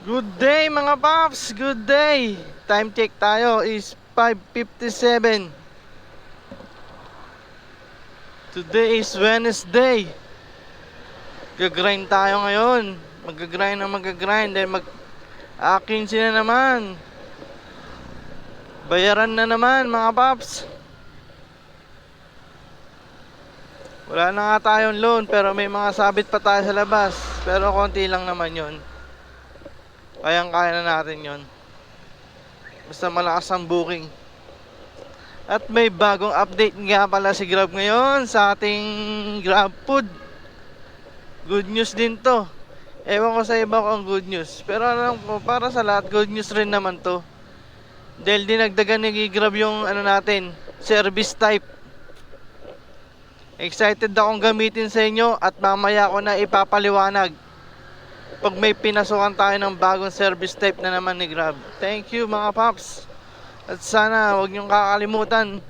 Good day mga paps, good day. Time check tayo is 5:57. Today is Wednesday. Gagrind tayo ngayon. Magagrind na magagrind. Dahil akin sila naman. Bayaran na naman mga paps. Wala na nga tayong loan pero may mga sabit pa tayo sa labas. Pero konti lang naman yon. Kayang-kaya na natin yon. Basta malakas ang booking. At may bagong update nga pala si Grab ngayon sa ating Grab Food. Good news din to. Ewan ko sa iba kung good news, pero alam ko para sa lahat good news rin naman to. Dahil dinagdagan ni Grab yung natin, service type. Excited akong gamitin sa inyo at mamaya ko na ipapaliwanag pag may pinasukan tayo ng bagong service type na naman ni Grab. Thank you mga paps. At sana huwag niyong kakalimutan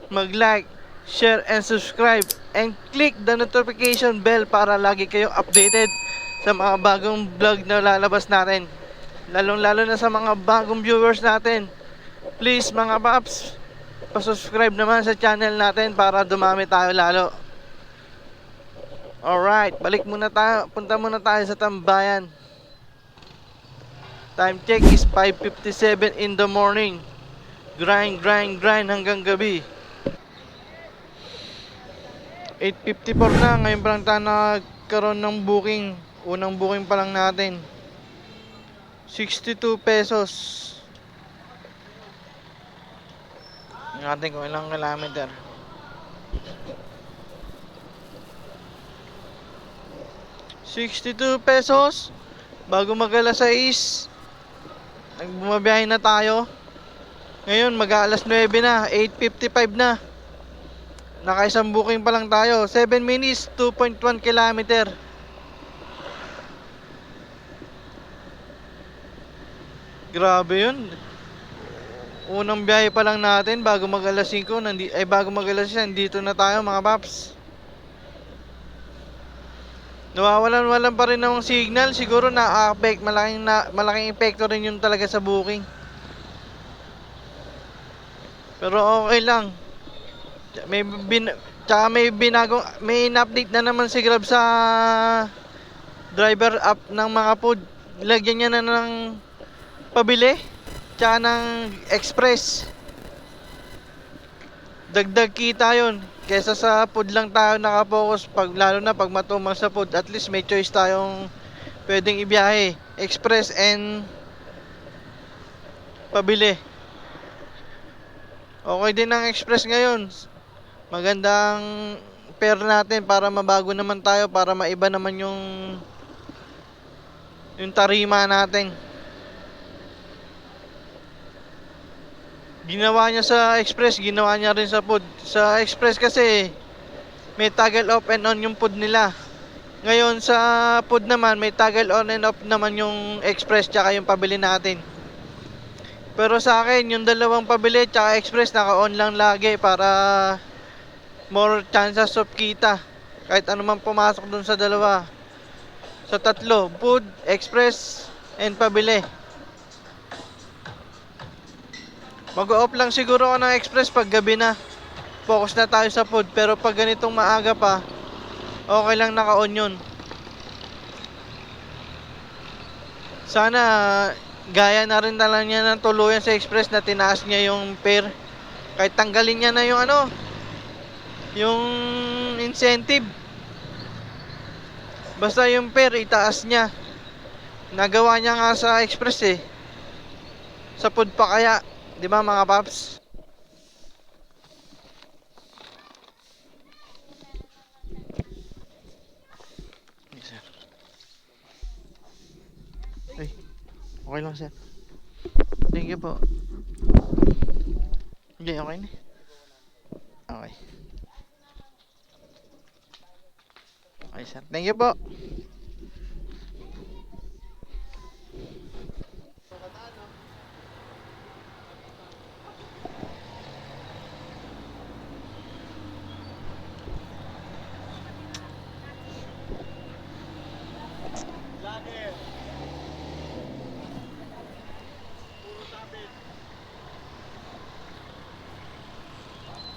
mag-like, share, and subscribe. And click the notification bell para lagi kayong updated sa mga bagong vlog na lalabas natin. Lalong-lalo na sa mga bagong viewers natin. Please mga paps, pasubscribe naman sa channel natin para dumami tayo lalo. Alright, balik muna tayo. Punta muna tayo sa tambayan. Time check is 5:57 in the morning. Grind hanggang gabi. 8:54 na, ngayon pa lang tayo nagkaroon ng booking. Unang booking pa lang natin. 62 pesos. Tingnan natin kung ilang kilometer. 62 pesos. Bago mag-alas 6, nagbumabiyahe na tayo. Ngayon mag-alas 9 na, 8:55 na. Nakaisang booking pa lang tayo. 7 minutes, 2.1 kilometer. Grabe yun. Unang biyahe pa lang natin bago mag-alas 5, bago mag-alas 6, nandito na tayo mga paps. Nawawalan-walan pa rin ng signal. Siguro na-affect, malaking epekto rin yun talaga sa booking. Pero okay lang. Tsaka may in-update na naman si Grab sa driver app ng mga food. Lagyan niya na ng pabili tsaka ng express. Dagdag kita yun. Kesa sa food lang tayo nakapokus, lalo na pag matumang sa food, at least may choice tayong pwedeng ibiyahe. Express and pabili. Okay din ang express ngayon. Magandang pair natin para mabago naman tayo, para maiba naman yung tarima natin. Ginawa niya sa express, ginawa niya rin sa food. Sa express kasi may toggle off and on yung food nila. Ngayon sa food naman may toggle on and off naman yung express tsaka yung pabili natin. Pero sa akin yung dalawang pabili tsaka express naka-on lang lagi para more chances of kita. Kahit ano man pumasok dun sa dalawa. Sa tatlo, food, express, and pabili. Mag-off lang siguro ako ng express pag gabi na. Focus na tayo sa food. Pero pag ganitong maaga pa, okay lang naka-on yun. Sana gaya na rin lang niya ng tuluyan sa express na tinaas niya yung fare. Kahit tanggalin niya na yung incentive. Basta yung fare itaas niya. Nagawa niya nga sa express eh. Sa food pa kaya, 'di ba mga paps? Yes, sir. Ay, okay lang sir. Thank you po. Hindi, okay na. Okay. Okay sir. Thank you po.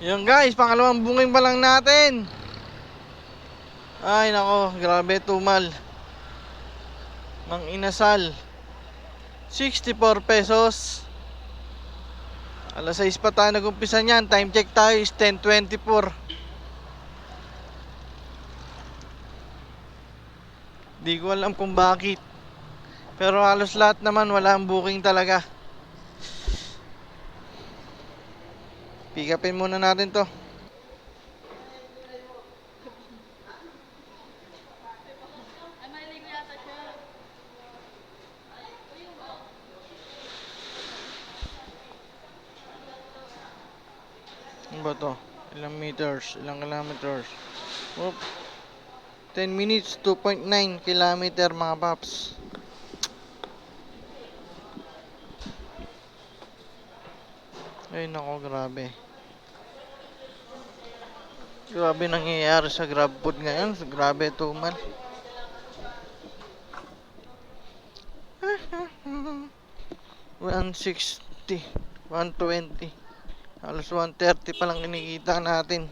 Yun guys, pangalawang booking pa lang natin. Ay nako, grabe tumal. Mang inasal 64 pesos. Alas 6 pa tayo nag-umpisa niyan. Time check tayo is 10:24. Di ko alam kung bakit, pero halos lahat naman wala ang booking talaga. Pick upin muna natin to. Ano ba to? Ilang meters? Ilang kilometers? Oop. 10 minutes, 2.9 kilometer mga paps. Ay nako, grabe. Grabe nangyayari sa GrabFood ngayon. Grabe tumal. 160, 120. Halos 130 pa lang kinikita natin.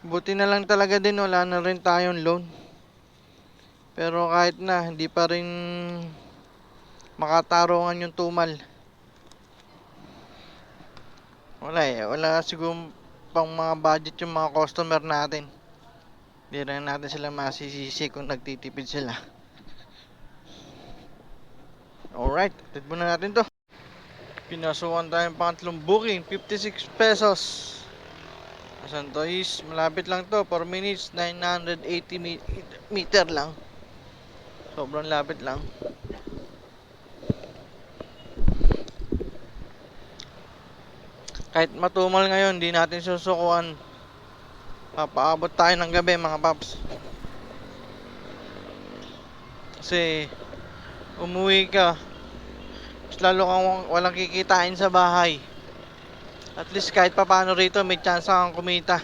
Buti na lang talaga din wala na rin tayong loan. Pero kahit na, hindi pa rin makatarungan yung tumal. Wala siguro pang mga budget yung mga customer natin. Hindi rin natin sila masisisi kung nagtitipid sila. Alright, tid muna natin to. Pinasukan tayong pangatlong booking, 56 pesos. Asan to is, malapit lang to, 4 minutes, 980 meter lang. Sobrang lapit lang. Kahit matumal ngayon, di natin susukuan. Papaabot tayo ng gabi mga paps. Kasi umuwi ka, mas lalo kang walang kikitain sa bahay. At least kahit papaano rito may chance kang kumita.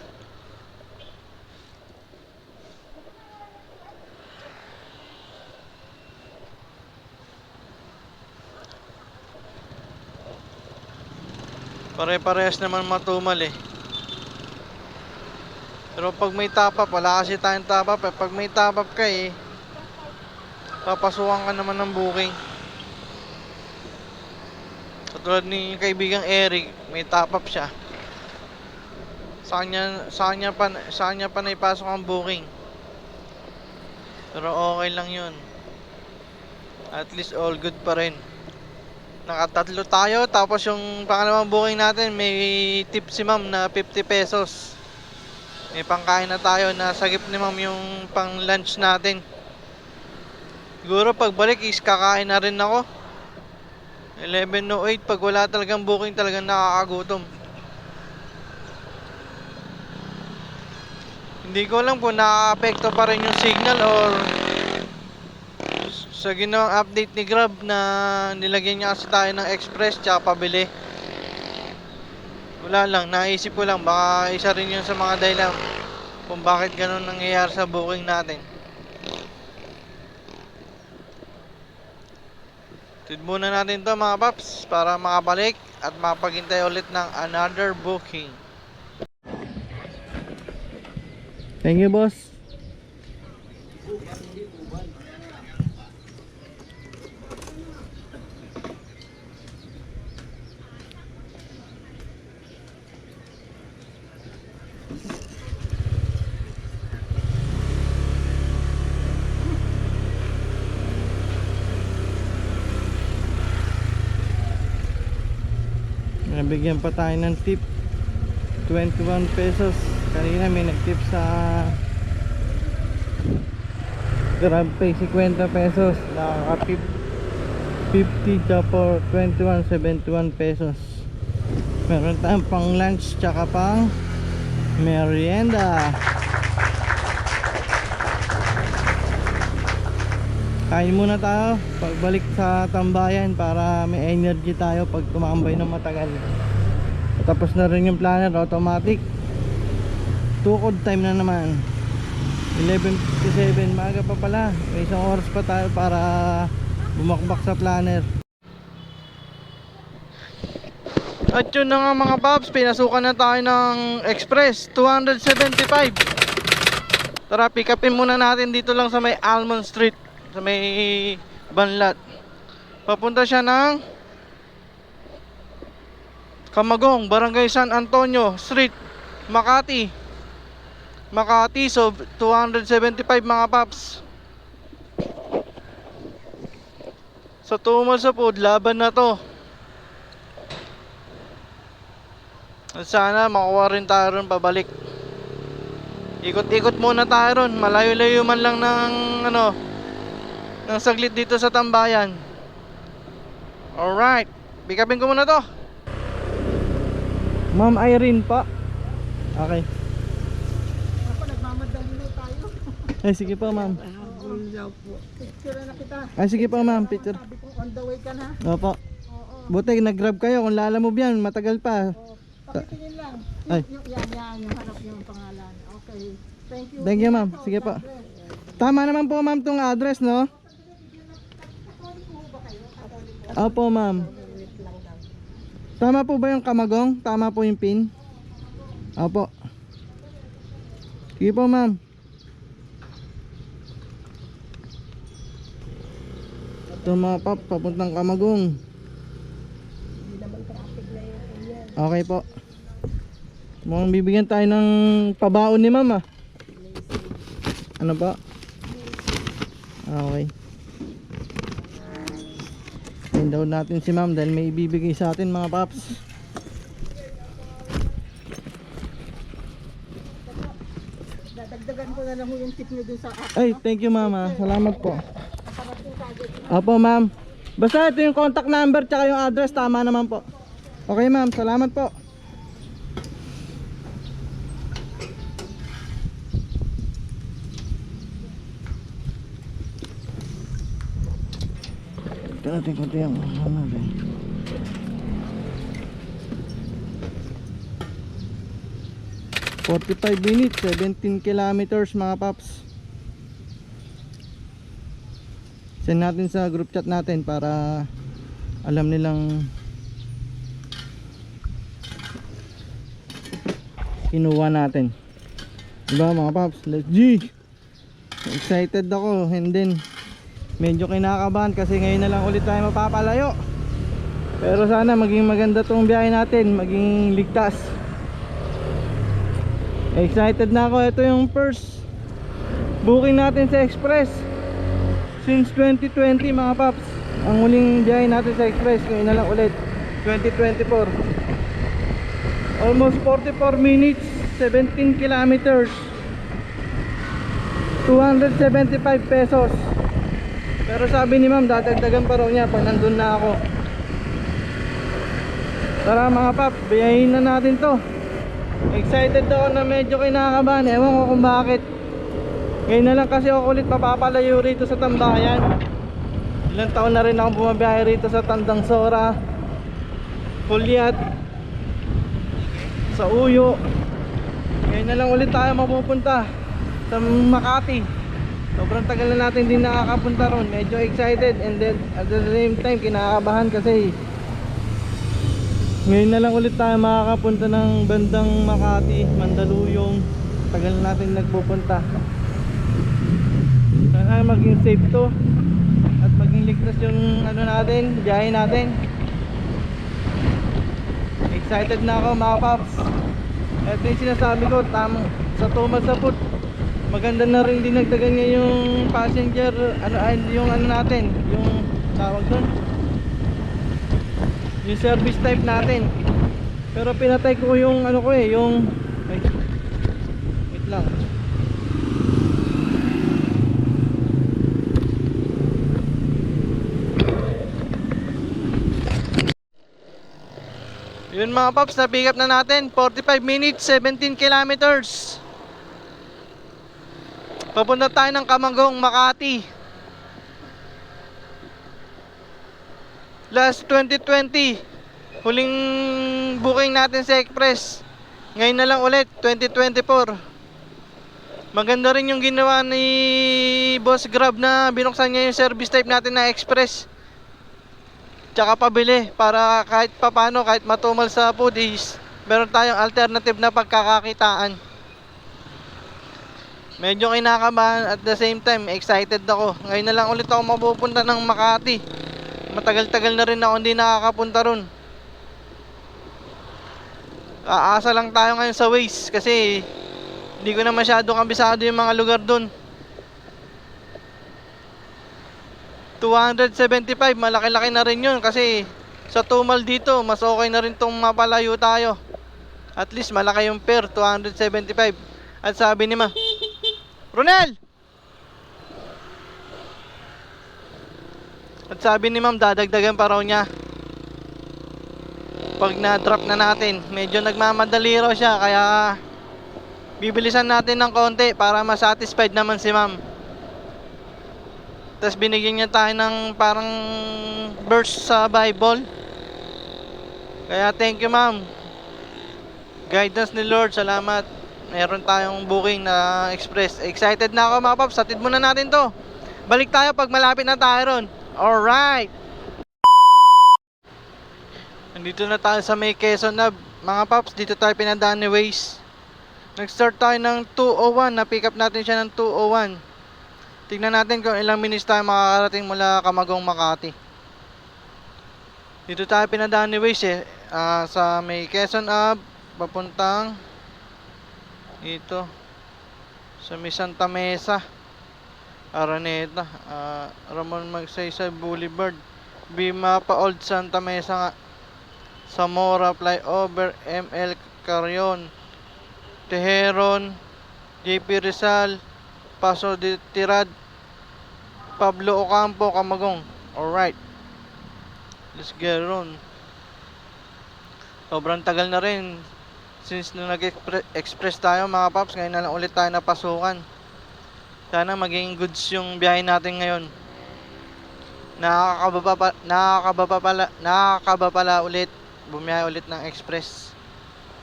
Pare-parehas naman matumal eh. Pero pag may top up, wala kasi tayong top up eh. Pag may top up ka eh, papasukan ka naman ng booking. Katulad ni kaibigang Eric, may top up siya. Sa kanya pa naipasok ang booking. Pero okay lang yun. At least all good pa rin. Nakatatlo tayo, tapos yung pangalawang booking natin may tip si ma'am na 50 pesos. May pangkain na tayo, nasagip ni ma'am yung pang lunch natin. Siguro pagbalik is kakain na rin ako. 11:08, pag wala talagang booking talagang nakakagutom. Hindi ko alam kung nakaka-apekto pa rin yung signal or sa ginawang update ni Grab na nilagyan niya kasi tayo ng express tsaka pabili. Wala lang, naisip ko lang baka isa rin yun sa mga dahilan kung bakit ganun nangyayari sa booking natin. Tid muna natin to mga paps para makabalik at mapaghintay ulit ng another booking. Thank you boss. Nabigyan pa tayo ng tip 21 pesos. Kanina may nag-tip sa GrabPay 50 pesos. Nakaka 50 for 21, 71 pesos. Meron tayong pang lunch tsaka pang merienda. Kain muna tayo pagbalik sa tambayan para may energy tayo pag tumambay ng matagal. Tapos na rin yung planner automatic. Tukod time na naman, 11:57. Maaga pa pala, may isang oras pa tayo para bumakbak sa planner. At yun na nga mga paps, pinasukan na tayo ng Express 275. Tara, pick upin muna natin dito lang sa may Almond Street, sa may Banlat. Papunta siya ng Camagong, Barangay San Antonio Street, Makati. Makati, so 275 mga paps. Sa tumal sa food, laban na to. At sana makuha rin tayo ron pabalik. Ikot-ikot muna tayo ron. Malayo-layo man lang ng ng saglit dito sa tambayan. Alright, pick upin ko muna to. Ma'am Irene pa. Okay. Ako, nagmamadali na tayo. Ay sige pa ma'am. Picture na kita. Ay sige pa ma'am, picture. Sabi ko on the way ka na. Opo. Oo. Buti nag-grab kayo, kung lalamove yan, matagal pa. Pakitingin lang. Ay. Yung harap yung pangalan. Okay. Thank you. Thank you ma'am, sige pa. Tama naman po ma'am tong address, no? Opo ma'am. Tama po ba yung Camagong? Tama po yung pin? Opo. Sige po ma'am. Ito mga pap, papuntang Camagong. Okay po. Mukhang bibigyan tayo ng pabaon ni ma'am ah. Ano ba? Okay. Send down natin si ma'am dahil may ibibigay sa atin mga paps. Dadagdagan ko na lang yung tip nyo dun sa app. Ay, thank you mama. Salamat po. Opo ma'am. Basta ito yung contact number tsaka yung address, tama naman po. Okay ma'am, salamat po. Ito natin konti yung natin. "45 minutes, 17 kilometers mga paps." Send natin sa group chat natin para alam nilang kinuha natin. Diba mga paps? Let's G! Excited ako, and then medyo kinakabahan kasi ngayon na lang ulit tayo mapapalayo. Pero sana maging maganda tong biyahe natin, maging ligtas. Excited na ako. Ito yung first booking natin sa Express since 2020 mga paps. Ang huling biyahe natin sa Express ngayon na lang ulit 2024. Almost 44 minutes, 17 kilometers, 275 pesos. Pero sabi ni ma'am dadagdagan pa raw niya pag nandun na ako. Tara mga paps, biyahin na natin to. Excited ako na medyo kinakabahan. Ewan ko kung bakit. Ngayon na lang kasi ako ulit mapapalayo rito sa tambayan. Ilang taon na rin ako bumabiyahe rito sa Tandang Sora, Pulyat, sa Uyo. Ngayon na lang ulit tayo mapupunta sa Makati. Sobrang tagal na natin din nakakapunta ron. Medyo excited and then at the same time kinakabahan kasi ngayon na lang ulit tayo makakapunta ng bandang Makati, Mandaluyong. Tagal na natin nagpupunta. Sana maging safe to at maging ligtas yung natin, biyahe natin. Excited na ako mga paps. Ito yung sinasabi ko, tamang sa tumal sa foot. Maganda na rin dinagdagan niya yung passenger, yung natin, yung tawag doon, yung service type natin. Pero pinatay ko yung yung ay, wait lang. Yun mga paps, na pick up na natin. 45 minutes, 17 kilometers. Papunta tayo ng Camagong, Makati. Last 2020, huling booking natin sa Express. Ngayon na lang ulit 2024. Maganda rin yung ginawa ni Boss Grab na binuksan niya yung service type natin na Express. tsaka pabili para kahit papano, kahit matumal sa food is meron tayong alternative na pagkakakitaan. Medyo kinakabahan at the same time excited ako. Ngayon na lang ulit ako mapupunta ng Makati. Matagal-tagal na rin ako hindi nakakapunta ron. Aasa lang tayo ngayon sa Waze kasi hindi ko na masyadong kabisado yung mga lugar dun. 275, malaki-laki na rin yun kasi sa tumal dito, mas okay na rin tong mapalayo tayo. At least malaki yung fare, 275. At sabi ni Ma, Ronel! At sabi ni Ma'am, dadagdagan pa raw niya. Pag na-drop na natin, medyo nagmamadali raw siya, kaya bibilisan natin ng konti para ma-satisfied naman si Ma'am. Tapos binigyan niya tayo ng parang verse sa Bible. Kaya thank you Ma'am. Guidance ni Lord, salamat. Meron tayong booking na express. Excited na ako mga paps, hatid muna natin to. Balik tayo pag malapit na tayo ron. Alright. Nandito na tayo sa may Quezon na mga paps, dito tayo pinadaan ni Waze. Nag-start tayo ng 2:01, na-pick up natin siya ng 2:01. Tingnan natin kung ilang minutes tayo makakarating mula Camagong, Makati. Dito tayo pinadaan ni Waze sa may Quezon Ave, papuntang dito sa may Santa Mesa, Araneta, Ramon Magsaysay Boulevard, Bimapa Old Santa Mesa nga, Zamora Flyover, ML Carrion, Tejeron, JP Rizal, Paso de Tirad, Pablo Ocampo, Camagong. Alright, let's get on. Sobrang tagal na rin since nung nag-express tayo mga paps. Ngayon na lang ulit tayo napasukan. Sana maging goods yung biyahe natin ngayon. Nakakaba pala ulit bumiyahe ulit ng express.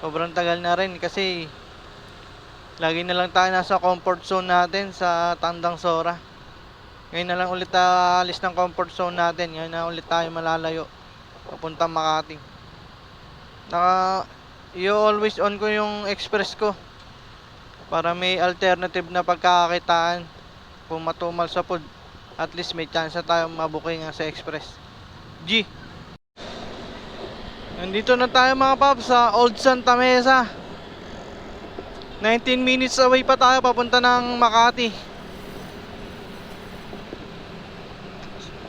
Sobrang tagal na rin kasi lagi na lang tayo nasa comfort zone natin sa Tandang Sora. Ngayon na lang ulit alis ng comfort zone natin. Ngayon na ulit tayo malalayo papuntang Makati. I-always on ko yung express ko para may alternative na pagkakakitaan. Kung matumal sa food, at least may chance tayo mabuking sa express. G. Nandito na tayo mga paps sa Old Santa Mesa. 19 minutes away pa tayo papunta ng Makati.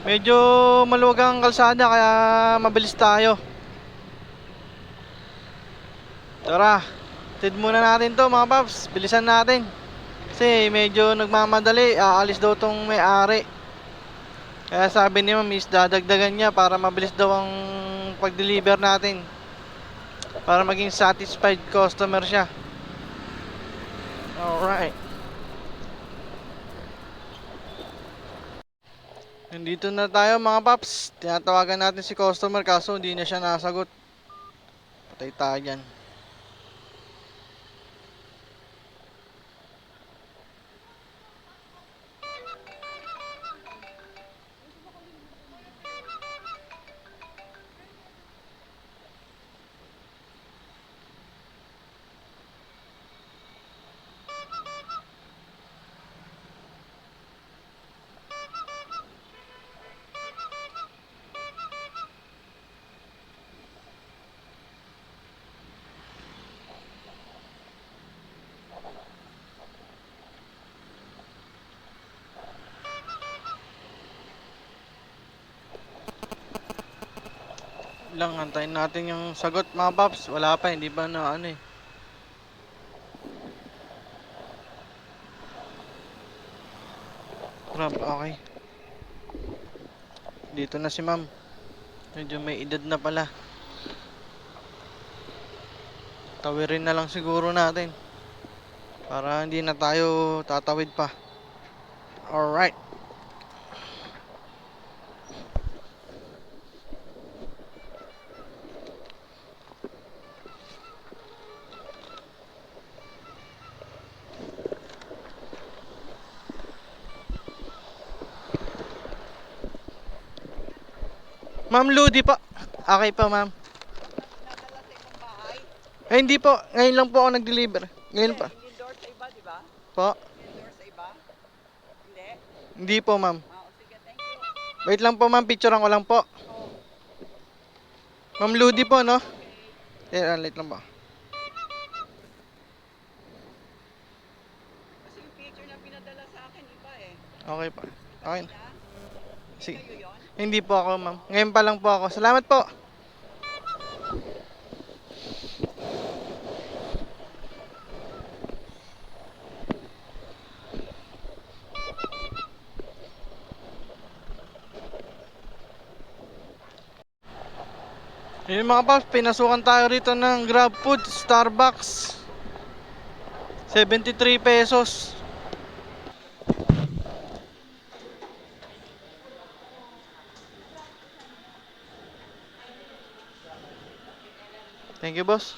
Medyo maluwag ang kalsada kaya mabilis tayo. Tara, tid muna natin to mga paps. Bilisan natin kasi medyo nagmamadali. Aalis daw tong may-ari. Kaya sabi ni Ma'am is dadagdagan niya para mabilis daw ang pag-deliver natin, para maging satisfied customer siya. Alright. Nandito na tayo mga paps. Tinatawagan natin si customer kaso hindi na siya nasagot. Patay tayo dyan. Lang, antayin natin yung sagot mga paps. Wala pa, hindi pa na ano eh. Grab, okay. Dito na si Ma'am. Medyo may edad na pala. Tawirin na lang siguro natin para hindi na tayo tatawid pa. Alright. Ma'am Ludi po. Okay po, ma'am. Eh, hindi po. Ngayon lang po ako nag-deliver. Ngayon pa. Indoor sa iba, di ba? Po. Indoor sa iba? Hindi? Hindi po, ma'am. Sige, thank you. Wait lang po, ma'am. Picturean ko lang po. Ma'am Ludi po, no? Late lang po. Kasi yung picture na pinadala sa akin, iba eh. Okay po. Okay na. Sige. Kayo yun? Hindi po ako, ma'am. Ngayon pa lang po ako. Salamat po. Yun mga paps, pinasukan tayo rito ng GrabFood, Starbucks. 73 pesos. Thank you, boss.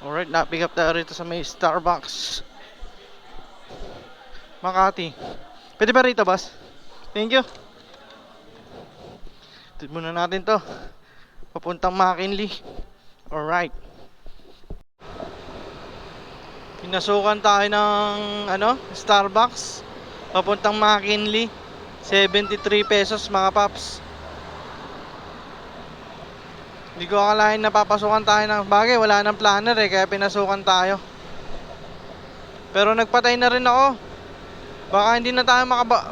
Alright, na-pick up tayo rito sa may Starbucks. Makati. Pwede ba rito, boss? Thank you. Tignan muna natin to. Papuntang McKinley. Alright. Pinasukan tayo ng Starbucks. Papuntang McKinley. 73 pesos mga paps. Hindi ko akalain na papasukan tayo ng bagay. Wala nang planner eh. Kaya pinasukan tayo. Pero nagpatay na rin ako. Baka hindi na tayo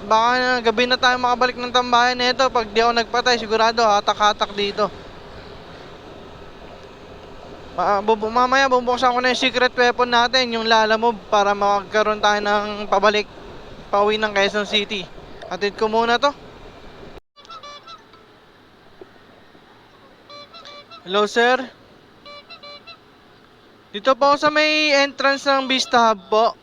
baka gabi na tayo makabalik ng tambayan nito. Pag di ako nagpatay, sigurado hatak-hatak dito. Mamaya bubuksan ko na yung secret weapon natin, yung Lalamove, para magkaroon tayo ng pauwi ng Quezon City. Atid ko muna to. Hello sir. Dito po ako sa may entrance ng Vista Hub po.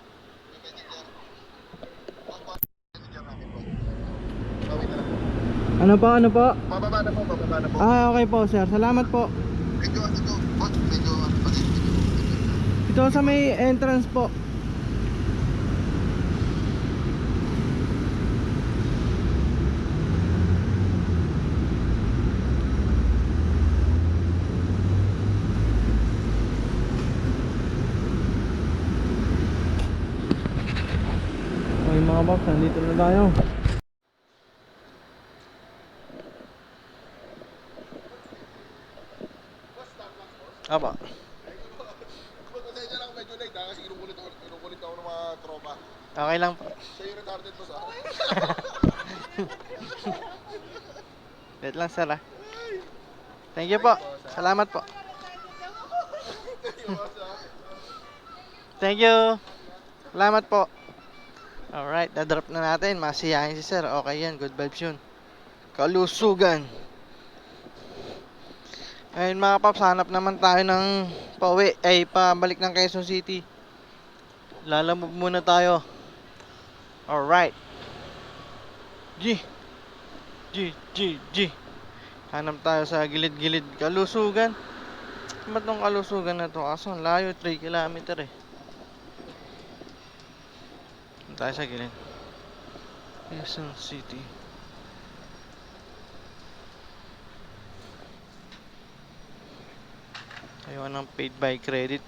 Ano po? Bababa na po. Ah, okay po sir. Salamat po. Medyo, boss, medyo, Ito sa may entrance po. Okay mga boss, nandito na tayo. Apa. Pasensya lang, medyo late ha, kasi kinukulit ako ng mga tropa. Okay lang po. Siya yung retarded boss ha. Wait lang sir ah. Thank you po. Salamat po. Thank you. Salamat po. Alright, na-drop na natin. Masiyahin si sir. Okay yan, good vibes yun. Kalusugan. Ayun mga paps, hanap naman tayo ng pabalik ng Quezon City. Lalamove muna tayo. Alright. G. Hanap tayo sa gilid-gilid. Kalusugan. Ba't tong kalusugan na to? Kaso ang layo, 3 kilometer eh. Tayo sa gilid. Quezon City. Ayun ng paid by credit.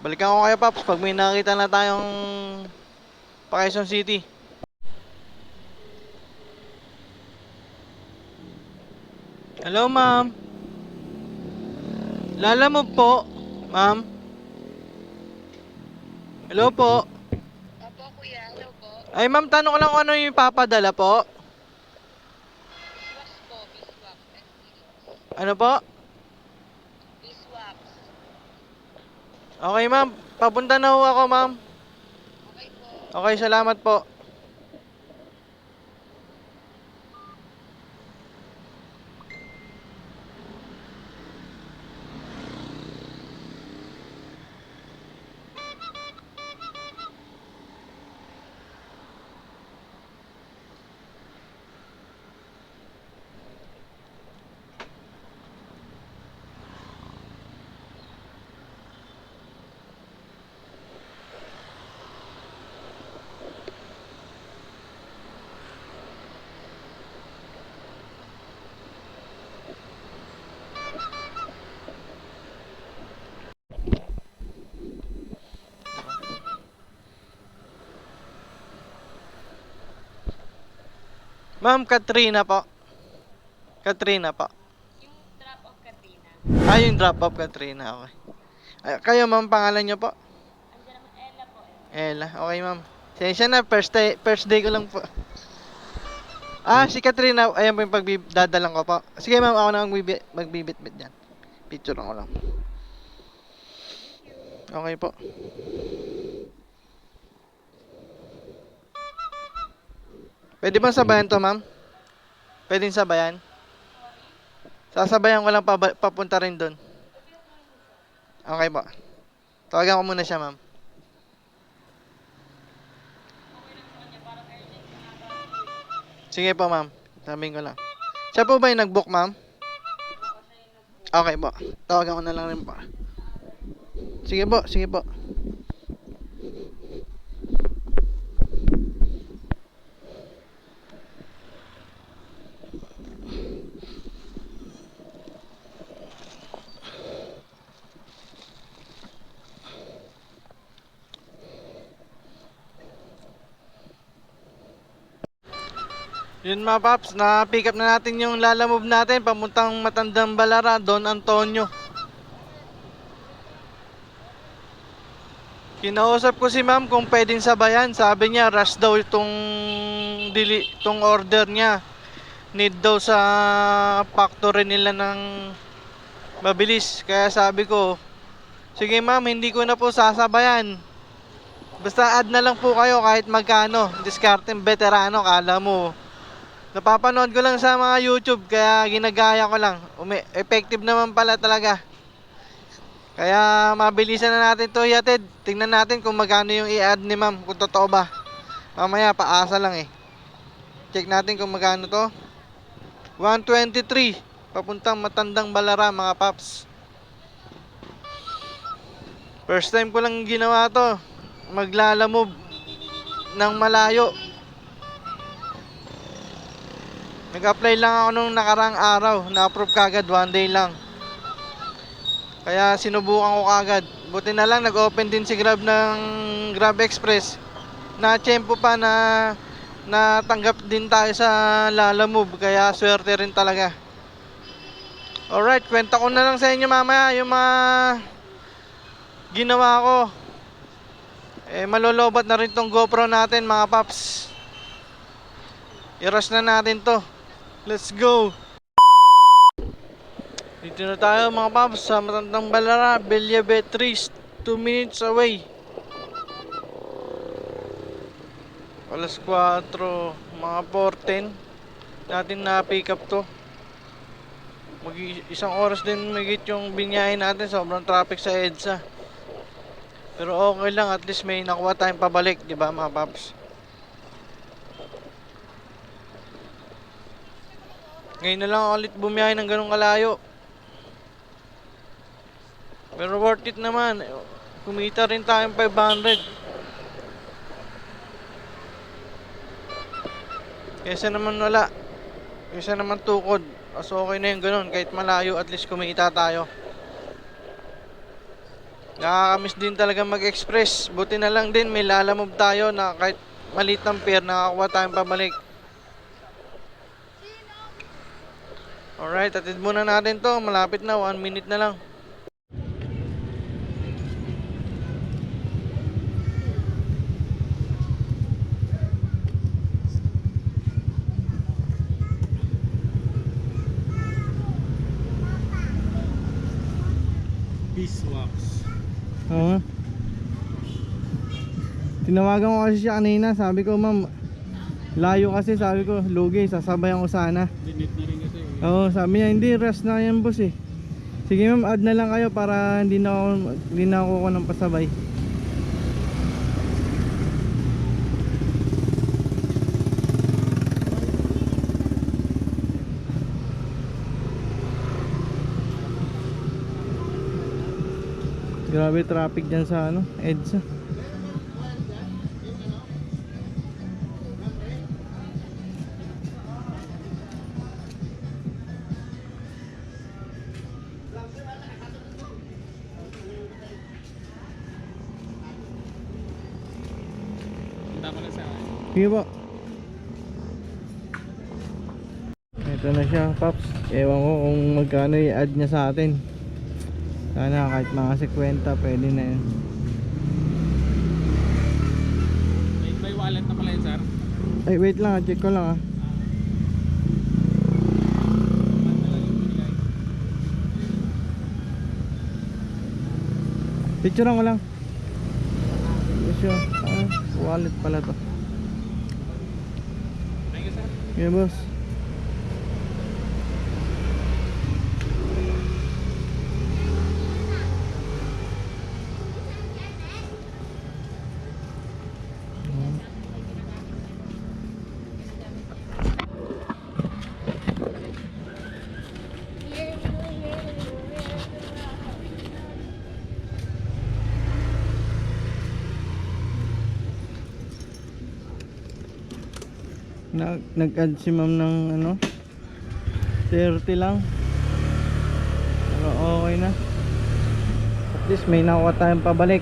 Balikan ko kayo paps pag may nakita na tayong pa Quezon City. Hello ma'am. Lalamove po, ma'am. Hello po. Opo, kuya. Hello po. Ay ma'am, tanong ko lang kung ano yung papadala po. Beeswax po. Beeswax. STD. Ano po? Beeswax. Okay ma'am, papunta na ho ako ma'am. Okay po. Okay, salamat po. Ma'am, Katrina po. Katrina po. Yung drop of Katrina. Yung drop off Katrina, okay. Kayo ma'am, pangalan nyo po? Andiyan naman Ella po. Ella, okay ma'am. Sensya na, first day ko lang po. Si Katrina, ayan po yung dadalang ko po. Sige ma'am, ako na magbibit-bit dyan. Picture ko lang. Okay po. Pwede bang sabayan to ma'am? Pwedeng sabayan? Sasabayan ko lang papunta rin doon. Okay po. Tawagan ko muna siya ma'am. Sige po ma'am. Sabihin ko lang. Siya po ba yung nag-book ma'am? Okay po. Tawagan ko na lang rin po. Sige po, sige po. Yun mga paps, na-pick up na natin yung lalamove natin pamuntang Matandang Balara, Don Antonio. Kinausap ko si ma'am kung pwedeng sabayan. Sabi niya, rush daw itong order niya. Need daw sa factory nila ng mabilis. Kaya sabi ko, sige ma'am, hindi ko na po sasabayan. Basta add na lang po kayo kahit magkano. Discarding veterano, kala mo. Napapanood ko lang sa mga YouTube, kaya ginagaya ko lang. Effective naman pala talaga. Kaya mabilisan na natin to ihatid. Tingnan natin kung magkano yung i-add ni ma'am, kung totoo ba. Mamaya paasa lang eh. Check natin kung magkano to. 123 papuntang Matandang Balara mga paps. First time ko lang ginawa to. Maglalamove ng malayo. Nag-apply lang ako nung nakarang araw. Na-approve kagad, 1 day lang. Kaya sinubukan ko kagad. Buti na lang nag-open din si Grab ng Grab Express. Na-tsempo pa na natanggap din tayo sa Lalamove. Kaya swerte rin talaga. Alright, kwenta ko na lang sa inyo mamaya yung mga ginawa ko. Malolobat na rin tong GoPro natin mga paps. I-rush na natin to. Let's go. Dito na tayo mga paps sa Matandang Balara, Bella Beatriz, 2 minutes away. Alas 4, mga 4:10 natin na pick up to. Isang oras din magigit yung binyahin natin, sobrang traffic sa EDSA. Pero okay lang, at least may nakuha tayong pabalik, di ba mga paps? Ngayon na lang ulit bumiyahe ng ganong kalayo. Pero worth it naman. Kumita rin tayong 500. Kesa naman wala. Kesa naman tukod. So okay na yung ganon. Kahit malayo, at least kumita tayo. Nakakamiss din talaga mag-express. Buti na lang din may Lalamove tayo na kahit maliit ng fare, nakakuha tayong pabalik. Alright, atid muna natin to. Malapit na, 1 minute na lang. Beeswax. Oo. Tinawagan ko kasi siya kanina. Sabi ko, ma'am, layo kasi. Sabi ko, lugi, sasabayan ko sana. Dinit na rin kasi. Oo, sabi niya, hindi, rest na yan boss eh. Sige ma'am, add na lang kayo para hindi na ako ng pasabay. Grabe traffic dyan sa EDSA. Punta ko lang sa akin. Sige po. Ito na siya, Paps. Ewan ko kung magkano i-add niya sa atin. Sana kahit mga 50 pwede na yun. May wallet na pala yun, sir. Ay wait lang, check ko lang ah. Picturean ko lang. Ito wallet pala to. Thank you, sir. Yeah, boss. Nag-add si ma'am ng ano 30 lang, pero okay na, at least may nakuha tayong pabalik.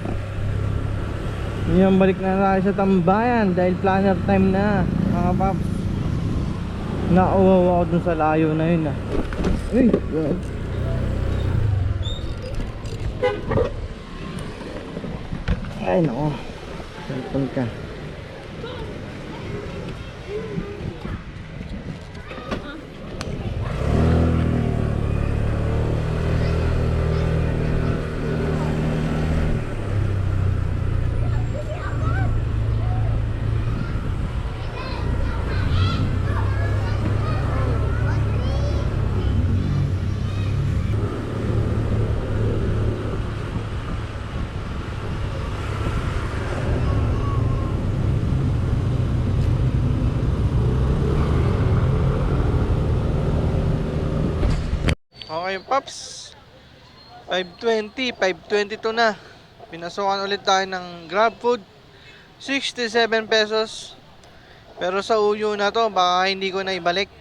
Ngayon balik na tayo sa tambayan dahil planner time na mga paps. Nauwaw ako dun sa layo na yun ah. Uy, God. Ay nako, cellphone ka. Okay, Paps. 5:20, 5:22 na. Pinasukan ulit tayo ng Grab Food. 67 pesos. Pero sa uyo na to, baka hindi ko na ibalik.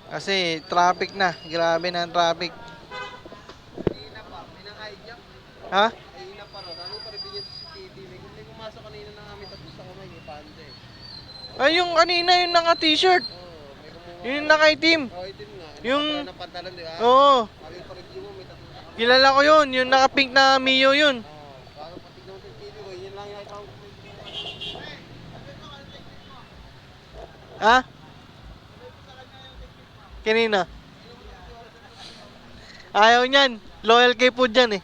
Kasi traffic na. Grabe na ang traffic. Ha? Ay, yung kanina, yung naka-t-shirt. Yung naka-itim. Yung oo. Kilala ko yun, yung naka-pink na Mio yun. Ha? Kanina? Ayaw niyan. Loyal kay Food yan eh.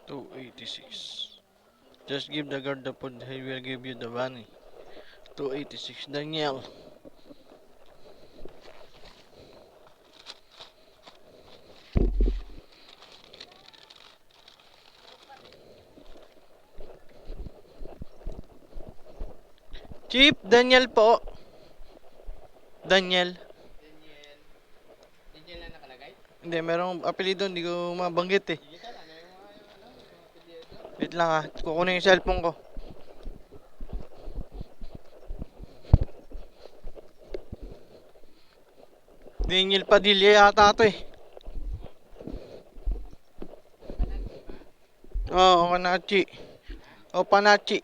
$286. Just give the guard the food, he will give you the money. $286. Daniel. Chief, Daniel po. Daniel. Daniel na nakalagay? Hindi, merong apelido, hindi ko mabanggit eh. Wait lang ah, kukunin yung cellphone ko. Daniel Padilla yata to eh. Oo, Okanachi. Opanachi.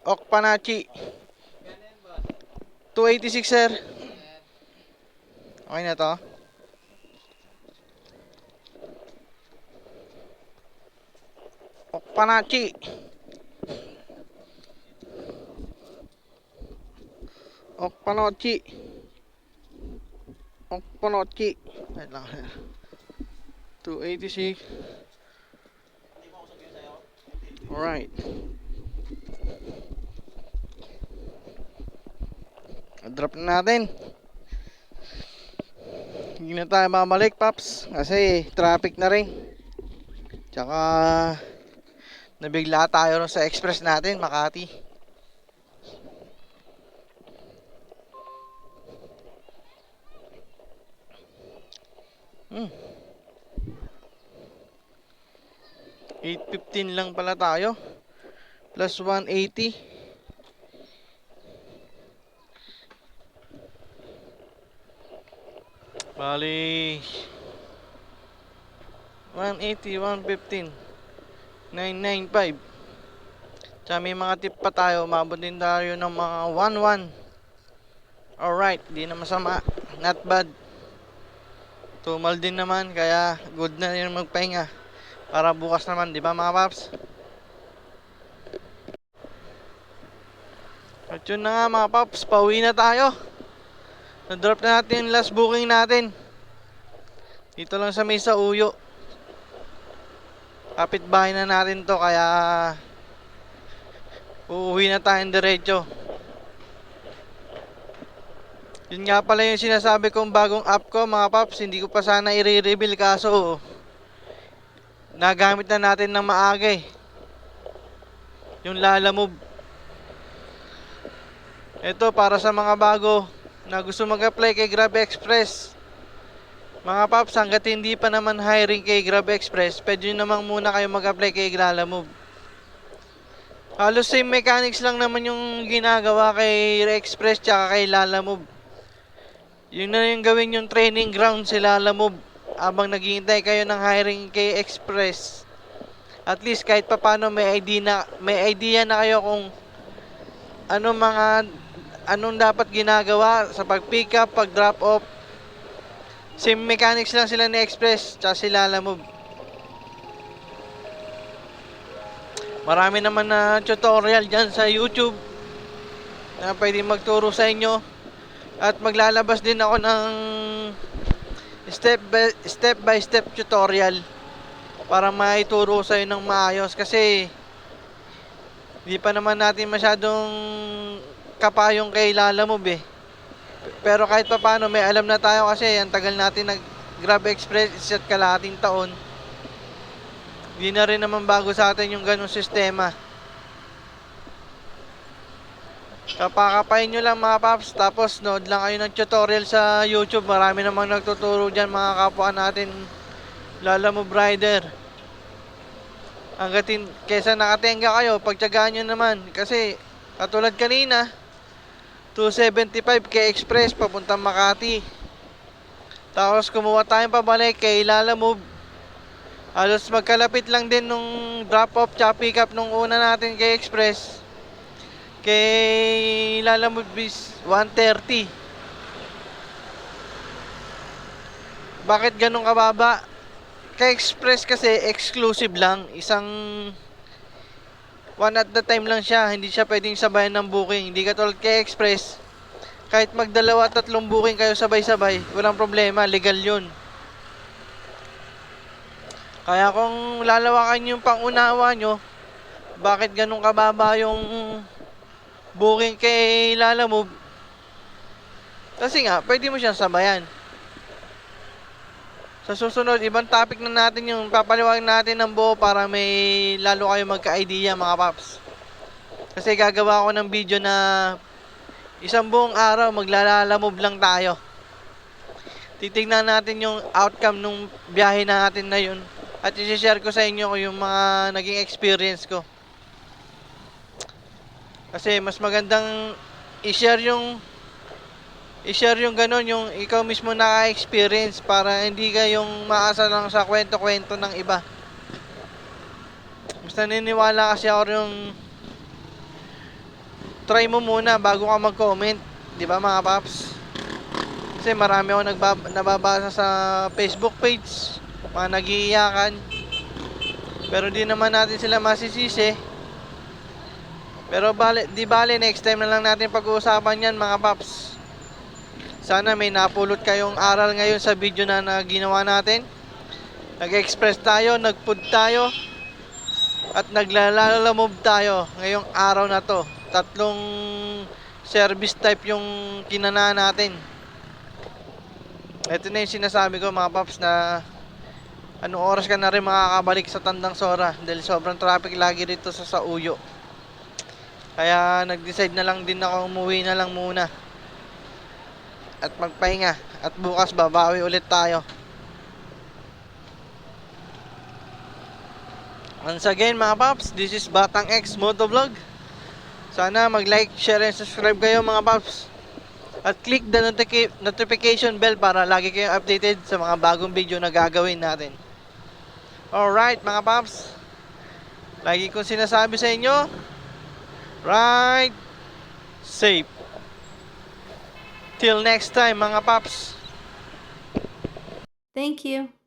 Okpanachi. 286 sir. Okay na to. Okpanachi. Okpanachi. Okpanachi. Wait lang. 286. Alright. Drop na natin. Hindi na tayo mamalik, Paps. Kasi traffic na rin. Tsaka nabigla tayo rin sa express natin, Makati. Hmm. 815 lang pala tayo. Plus 180. Bali 180, 115, 995. Tsaka may mga tip pa tayo. Umabot din tayo ng mga 11. Alright, di na masama. Not bad. Tumal din naman, kaya good na rin magpahinga. Para bukas naman, di ba mga paps? At yun na nga mga paps, pauwi na tayo. Na-drop na natin yung last booking natin. Dito lang sa may sa Uyo. Kapitbahay na natin to, kaya uuwi na tayong diretso. Yun nga pala yung sinasabi kong bagong app ko mga paps. Hindi ko pa sana i-reveal kaso nagamit na natin ng maaga eh. Yung Lalamove. Ito para sa mga bago na gusto mag-apply kay Grab Express. Mga paps, hanggat hindi pa naman hiring kay Grab Express, pwede nyo naman muna kayo mag-apply kay Lalamove. Halos same mechanics lang naman yung ginagawa kay Express tsaka kay Lalamove. Yun na yung gawin yung training ground si Lalamove habang naghihintay kayo ng hiring kay Express. At least kahit papano may idea na kayo kung anong dapat ginagawa sa pag-pick up, pag-drop off. Same mechanics lang sila ni Express tsaka si Lalamove. Marami naman na tutorial dyan sa YouTube na pwede magturo sa inyo. At maglalabas din ako ng step by step tutorial para maituro sa inyo ng maayos, kasi di pa naman natin masyadong kapayong kay Lalamove eh. Pero kahit pa paano may alam na tayo, kasi ang tagal natin nag Grab Express, isa't kalahating taon. Di na rin naman bago sa atin yung ganong sistema. Kapakapain nyo lang mga paps, tapos nood lang kayo ng tutorial sa YouTube. Marami namang nagtuturo dyan mga kapwa natin Lalamove rider. Kesa nakatenga kayo, pagtyagaan nyo naman. Kasi katulad kanina 275 kay Express papuntang Makati, tapos kumuha tayong pabalik kay Lalamove. Halos magkalapit lang din nung drop off tsaka pick up nung una natin kay Express. Kay Lalamove is 130. Bakit ganun kababa? Kay Express kasi exclusive lang, isang one at the time lang siya, hindi siya pwedeng sabayan ng booking. Hindi katulad kay Express, kahit magdalawa at tatlong booking kayo sabay-sabay, walang problema, legal yun. Kaya kung lalawakan yung pangunawa nyo, bakit ganun kababa yung booking kay Lalamove? Kasi nga, pwede mo siyang sabayan. Sa susunod, ibang topic na natin yung papaliwanag natin ng buo para may lalo kayo magka-idea mga paps. Kasi gagawa ko ng video na isang buong araw Lalamove lang tayo. Titignan natin yung outcome nung biyahe natin na yun. At i-share ko sa inyo yung mga naging experience ko. Kasi mas magandang i-share yung ganun, yung ikaw mismo naka-experience, para hindi ka yung maasa lang sa kwento-kwento ng iba. Mas naniniwala kasi ako yung try mo muna bago ka mag-comment, di ba mga paps? Kasi marami ako nababasa sa Facebook page, mga nag-iiyakan, pero di naman natin sila masisisi. Pero di bale, next time na lang natin pag-uusapan yan mga paps. Sana may napulot kayong aral ngayon sa video na ginawa natin. Nag-express tayo, nag-food tayo, at naglalamove tayo ngayong araw na to. 3 service type yung kinana natin. Ito na yung sinasabi ko mga paps, na anong oras ka na rin makakabalik sa Tandang Sora, dahil sobrang traffic lagi dito sa Uyo. Kaya nag-decide na lang din ako, umuwi na lang muna at magpahinga, at bukas babawi ulit tayo. Once again mga paps, this is Batang X Motovlog. Sana mag-like, share, and subscribe kayo mga paps. At click the notification bell para lagi kayong updated sa mga bagong video na gagawin natin. Alright mga paps, lagi kong sinasabi sa inyo, ride safe. Till next time mga paps. Thank you.